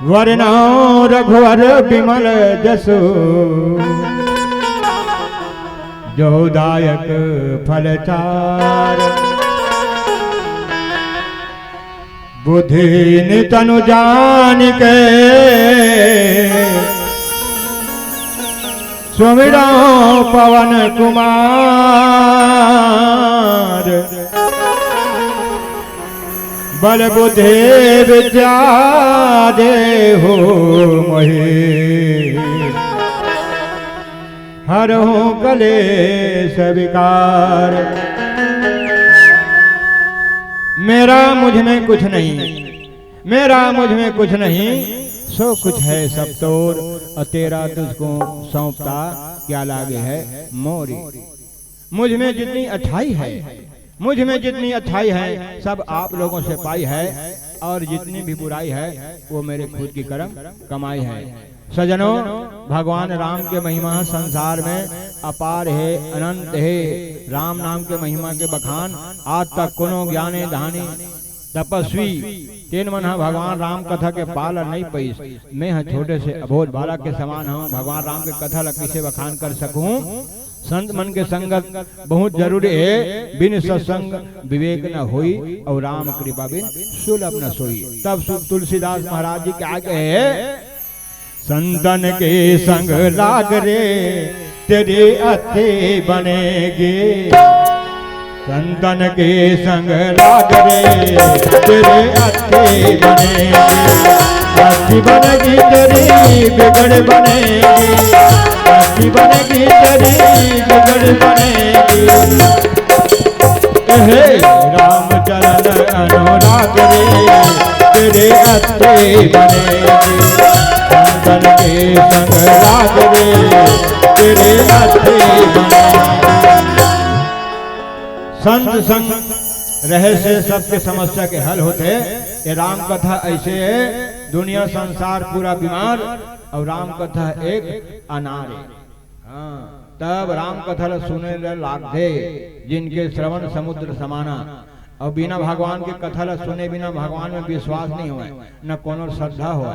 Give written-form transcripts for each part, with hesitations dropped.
वरना रघुवर विमल जसु जो दायक फलचार। बुद्धि नितनु जान के सुमिरो पवन कुमार। बल बुद्धि विद्या देहु मोहि हरहु कलेश विकार। मेरा मुझ में कुछ नहीं, मेरा मुझ में कुछ नहीं, सो कुछ है सब तोर। और तेरा तुझको सौंपता क्या लागे है मोरी। मुझ में जितनी अच्छाई है, मुझ में जितनी अच्छाई है सब आप लोगों से पाई है, और जितनी भी बुराई है वो मेरे खुद की कर्म कमाई है। सजनों, भगवान राम के महिमा संसार में अपार है, अनंत है। राम नाम के महिमा के बखान आज तक कोनो ज्ञाने धानी तपस्वी तेन मन भगवान राम कथा के पाल नहीं पैस। मैं छोटे से अबोध बालक के समान हूँ, भगवान राम के कथा लकड़ी से बखान कर सकूं। संत मन के संगत बहुत जरूरी है, बिन सत्संग विवेक न होई, और राम कृपा बिन सुलभ न सोई। तब तुलसीदास महाराज जी क्या कहे, संतन के संग लाग रे तेरे अथे बनेगे। संतन के संग लाग रे तेरे अथे बनेगे। अच्छी बनेगी तेरी बिगड़ बनेगी, अच्छी बनेगी तेरी बिगड़ बनेगी। हे रामचरण अनुराग रे तेरे अथे बनेगी। संतन के संग लाग रे तेरे अथे बनेगी। संत संग रहे से सबके समस्या के हल होते। ये राम कथा ऐसे है, दुनिया संसार पूरा बीमार, और राम कथा एक अनार है। हाँ, तब राम कथा सुने लाग दे जिनके श्रवण समुद्र समाना। और बिना भगवान के कथा सुने बिना भगवान में विश्वास नहीं हुआ, न कोनो श्रद्धा हुआ।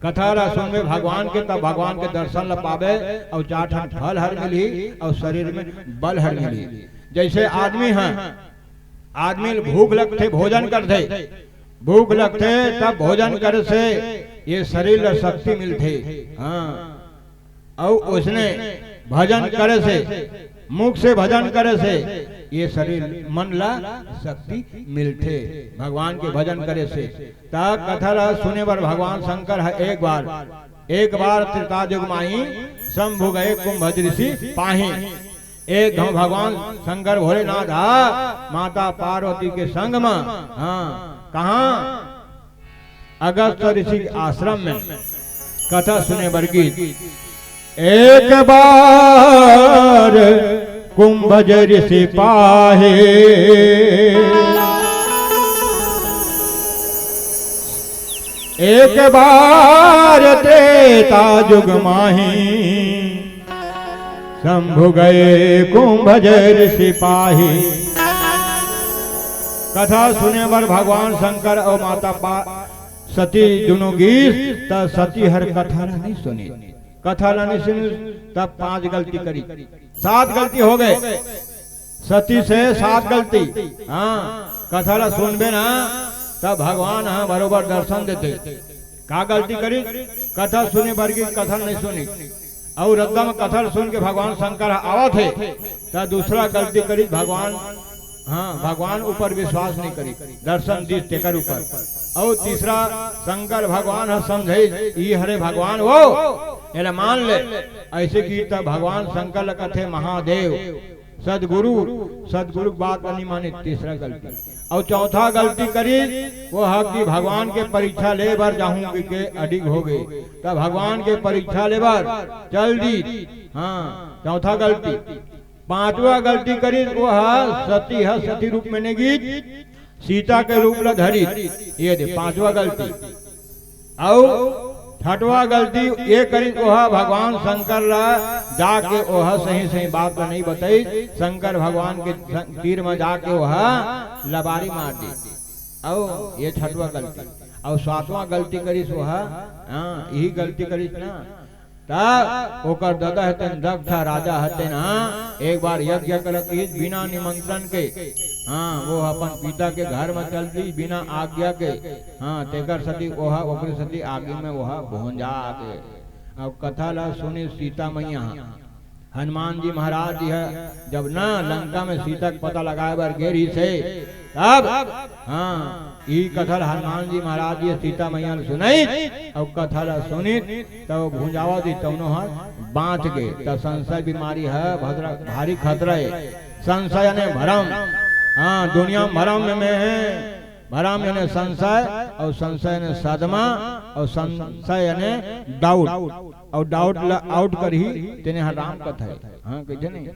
कथा सुनबे भगवान के तब भगवान के दर्शन ल पावे, और चाठन फल हर मिली, और शरीर में बल हर मिली। जैसे आदमी हैं, आदमी भूख लगते भोजन करते, भूख लगते तब भोजन करे से ये शरीर शक्ति मिलते। हाँ, और उसने भजन करे से, मुख से भजन करे से ये शरीर मन ला शक्ति मिलते भगवान के भजन करे से। तब कथा सुने पर भगवान शंकर है एक बार त्रेतायुग माही शंभु गए कुंभ ऋषि पाही। एक भगवान शंकर भोलेनाथ माता पार्वती के संग में, हाँ, कहा अगस्त ऋषि के आश्रम में कथा सुने वर्गी। एक बार कुंभज ऋषि पाहे, एक बार त्रेता युग माही। शंभु गए कुंभज ऋषि पाही। कथा सुने पर भगवान शंकर और माता सती दोनों गीत, तब सती हर कथा नहीं सुनी, कथा नहीं सुनी, तब 5 गलती करी, 7 गलती हो गए। सती से 7 गलती। हाँ, कथा सुनबे ना तब भगवान हाँ बरोबर दर्शन देते। का गलती करी, कथा सुने पर की कथा नहीं सुनी, और एकदम कथा सुन के भगवान शंकर आवा थे। तब दूसरा गलती करी, भगवान हाँ भगवान ऊपर विश्वास नहीं करी, दर्शन दी तेकर ऊपर। और तीसरा शंकर भगवान समझे ये हरे भगवान वो ये मान ले ऐसे की, तब भगवान शंकर कथे महादेव सदगुरु, सदगुरु बात नहीं मानी। तीसरा गलती। और चौथा गलती करी वो है कि भगवान के परीक्षा ले बार जाऊं के अडिग हो गए, तब भगवान के परीक्षा ले बार चल दी। हाँ, चौथा गलती। 5वां गलती करी वो है सती है, सती रूप में ने गीत सीता के रूप ला धरी, ये दे 5वां गलती। और 6वां गलती ये करी ओहा भगवान शंकर ला जाके ओहा सही सही बात नहीं बताई, शंकर भगवान के तीर में जाके ओहा लबारी मार दी। और ये 6वां गलती। और सातवां गलती करीस वह यही गलती करीस ना तब ओकर दादा हते दक्ष था राजा हते ना एक बार यज्ञ करत बिना निमंत्रण के वो अपन पिता के घर में चलती बिना आज्ञा के तेकर सती ओहा ओकरी सती आगे में वह भोंजा के अब कथा ला सुनी सीता मैया हनुमान जी महाराज जी है जब ना लंका में सीता का पता लगाए बार गेरी से तब ई कथा हनुमान जी महाराज जी सीता मैया ने सुनाई और कथा ला सुनी तब भुंजावा दी तौनो हाथ बांच के तब संशय बीमारी है भारी खतरा है संशय ने भरम दुनिया भरम में है भरम यानी संशय और संशय ने सदमा और संशय यानी डाउट और डाउट ला आउट कर ही तेने राम कथा है कैसे नहीं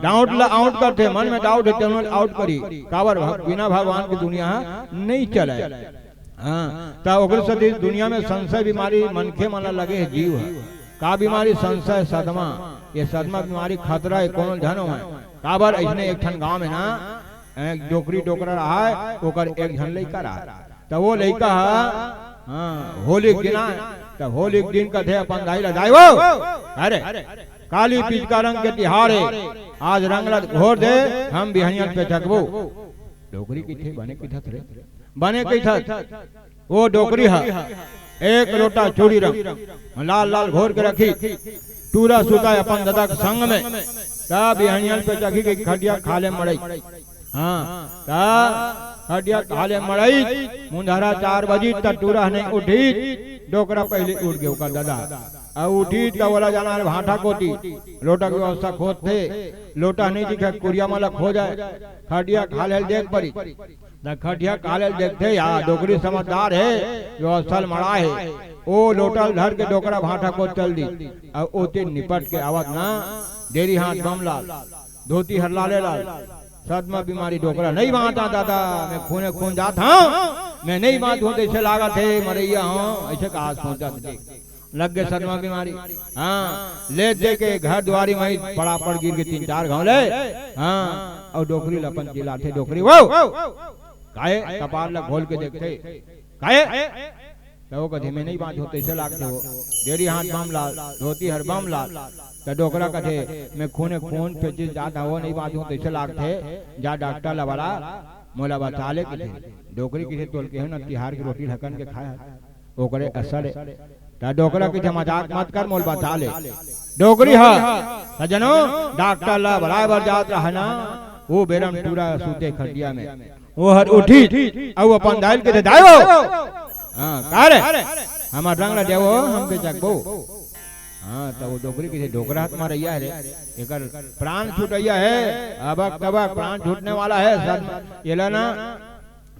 डाउट ला आउट करते मन में डाउट है तेने आउट करी कावर बिना भगवान की दुनिया नहीं चले तब दुनिया में संशय बीमारी मनखे मन लगे है जीव है का बीमारी संशय सदमा ये सदमा बीमारी खतरा है कौन धनो है काबर ऐसने एक ठन गांव में ना डोकरी डोकरा रहा है ओकर एक झन लड़का रहा तब वो लड़का होली दिन तब होली दिन का थे अपन दाई लगाए वो अरे काली पीच का रंग के तिहार है आज रंग घोर दे हम बिहनियन पे थकबो डोकरी की थे बने की थत रे बने की थत वो डोकरी है एक लोटा चूड़ी रंग लाल लाल घोर के रखी टूरा सुता अपन दादा के संग में तब बिहनियन पे चखी के खटिया खाले मड़ई खटिया खाले मड़ई मुंधारा 4 बजी तक टूरा नहीं उठी डोकरा पहले उठ गया ओकर दादा अब उठी तो बोला जाना भाटा कोती लोटा की व्यवस्था खोद थे लोटा नहीं दिखा कुरिया माला खो जाए खटिया खाले देख पड़ी खटिया खाले देखते यार डोकरी समझदार है व्यवस्था मड़ा है ओ लोटा धर के डोकरा भाटा को चल दी अब ओते निपट के आवाज ना देरी हाथ बम लाल धोती हरलाले लाल सदमा बीमारी डोकरा नहीं बांटा दादा मैं खूने खून जाता मैं नहीं बात होते ऐसे लागा थे मरैया ऐसे कहा सोचा लग गए सदमा बीमारी ले दे के घर द्वारी वही पड़ा पड़ गिर के 3-4 घाव ले और डोकरी लपन चिल्लाते डोकरी वो काहे कपाल लग खोल के देखते काहे तो कहे में नहीं बात होते ऐसे लागते हो देरी हाथ बम लाल धोती हर बम लाल तो डोकरा कथे मैं खूने खून पे चीज जाता हो नहीं बात होते ऐसे लागते जा डॉक्टर लवाला मोला बचा ले किथे डोकरी किथे तोल के ना तिहार की रोटी ढकन के खाया ओकरे असर है ता डोकरा किथे मजाक मत कर मोल बचा ले डोकरी है सजनो डॉक्टर ला बराबर जात रहा ना वो बेरम टूरा सूते खटिया में वो हर उठी अब अपन दाल के दायो कारे हमार रंग ला देवो हम पे चकबो तो वो डोकरी किसे डोकरा हाथ मार रहा है एकर प्राण छूटैया है अब कबक प्राण छूटने वाला है सर ये ना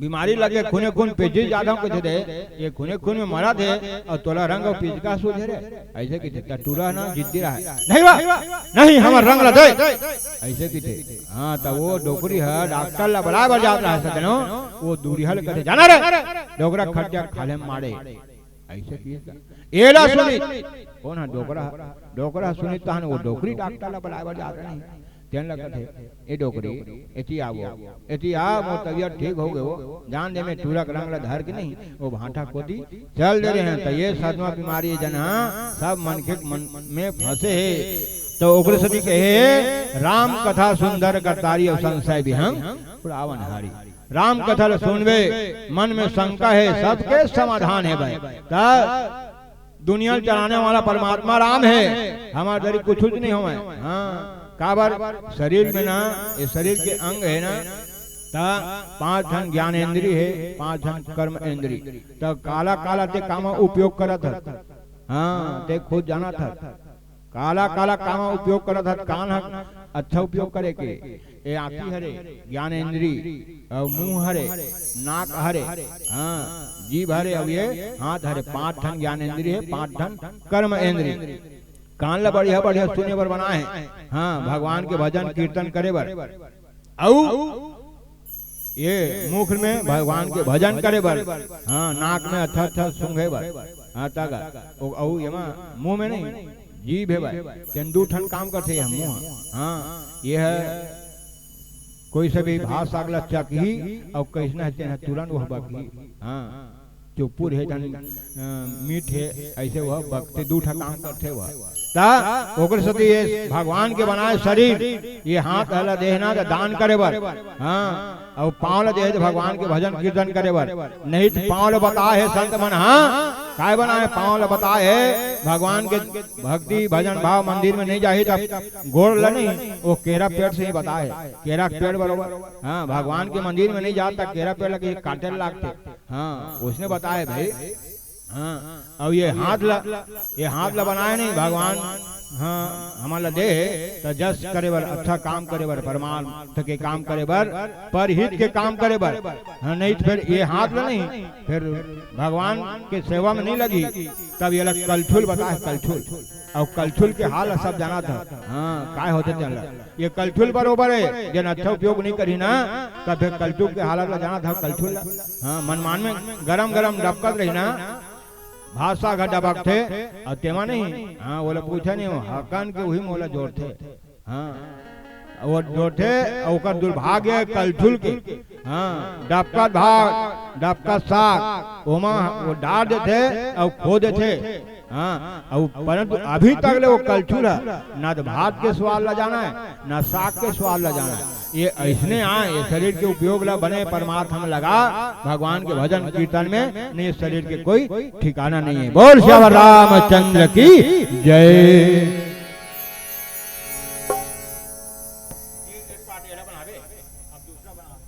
बीमारी लगे खूने खून पेजी ज्यादा कुछ दे ये खूने खून में मरा थे और तोला रंग और पीज का सूझे रे ऐसे की थे टूरा ना जिद्दी रहा है नहीं बा नहीं हमार रंग ला दे ऐसे की थे तो वो डोकरी है डॉक्टर ला बराबर जात रहा है सजनो वो दूरी हल करे जाना रे डोकरा खटिया खाले मारे ऐसे की एला सुनी कौन है डोकरा सुनी तहन वो डोकरी डॉक्टर ला बराबर जात नहीं तेन लगा थे ए डोकरी एती आवो एती आ मो तबियत ठीक हो गयो जान दे में टूरा रंग ला धर के नहीं वो भाटा कोती चल दे रहे हैं तो ये सदमा बीमारी जना सब मन के मन में फंसे है तो ओकरे सदी कहे राम कथा सुंदर करतारी और संशय भी हम पुरावन हारी राम कथा सुनवे मन में शंका है सबके समाधान है भाई दुनिया चलाने वाला परमात्मा राम है हमारे दरी कुछ नहीं हो काबर शरीर में ना ये शरीर के अंग है ना ता 5 धन ज्ञान इंद्री है 5 धन कर्म इंद्री तो काला काला ते काम उपयोग करत था ते खुद जाना था काला काला काम उपयोग करत था कान अच्छा उपयोग करे के ये आंखी हरे ज्ञान इंद्री और मुंह हरे नाक हरे जीभ हरे अब ये हाथ हरे 5 धन ज्ञान इंद्री है 5 धन कर्म इंद्री कान ला बढ़िया बढ़िया सुने बर बना है भगवान के भजन कीर्तन करे बर ये मुख में भगवान के भजन करे बर नाक में अच्छा अच्छा सूंघे बर मुंह में नहीं जीभ है भाई तेंदू ठन काम करते हैं मुंह ये है कोई से भी भाषा अगला चकी और कैसना है तुरंत वह बाकी चुप्पुर है जन मीठ है ऐसे वह भक्ति दूठा काम करते वह ता ओकर सती ये भगवान के बनाए शरीर ये हाथ हला देहना तो दान करे बर हाँ और पाँव ला दे भगवान के भजन कीर्तन करे बर नहीं तो पाँव ला बताए है संत मन हाँ काय बनाए पाँव ला बताए है भगवान के भक्ति भजन भाव मंदिर में नहीं जाए तब गोड़ ला नहीं वो केरा पेड़ से ही बताए केरा पेड़ बरोबर हाँ भगवान के मंदिर में नहीं जाता केरा पेड़ लगे काटे लागते हाँ उसने बताए भाई हाँ अब ये हाथ ला बनाए नहीं भगवान हाँ हमारा दे तो जस करे बर अच्छा काम करे बर परमार्थ के काम करे बर पर हित के काम करे बर हाँ नहीं तो फिर ये हाथ ला नहीं फिर भगवान के सेवा में नहीं लगी तब ये लग कलछुल बताए कलछुल और कलछुल के हाल सब जाना था हाँ काय होते चल ये कलछुल बरोबर है जन अच्छा उपयोग नहीं करी ना तब फिर कलछुल के हालत ला जाना था कलछुल हाँ मनमान में गरम गरम डबकत रही ना भाषा का डबक थे और तेमा नहीं हाँ बोला पूछा नहीं हकन के वही मोला जोड़ थे हाँ वो जोड़ थे और दुर्भाग्य कलछुल के हाँ डबका भाग डबका साग ओमा वो डाल देते और खो देते हाँ और परंतु अभी तक ले वो कलछुल है ना तो भात के स्वाद ला जाना है ना साग के स्वाद ला जाना है ये ऐसने आए ये शरीर के उपयोग ला बने परमात्मा में लगा भगवान के भजन कीर्तन में नहीं शरीर के कोई ठिकाना नहीं है। बोल श्याम रामचंद्र की जय।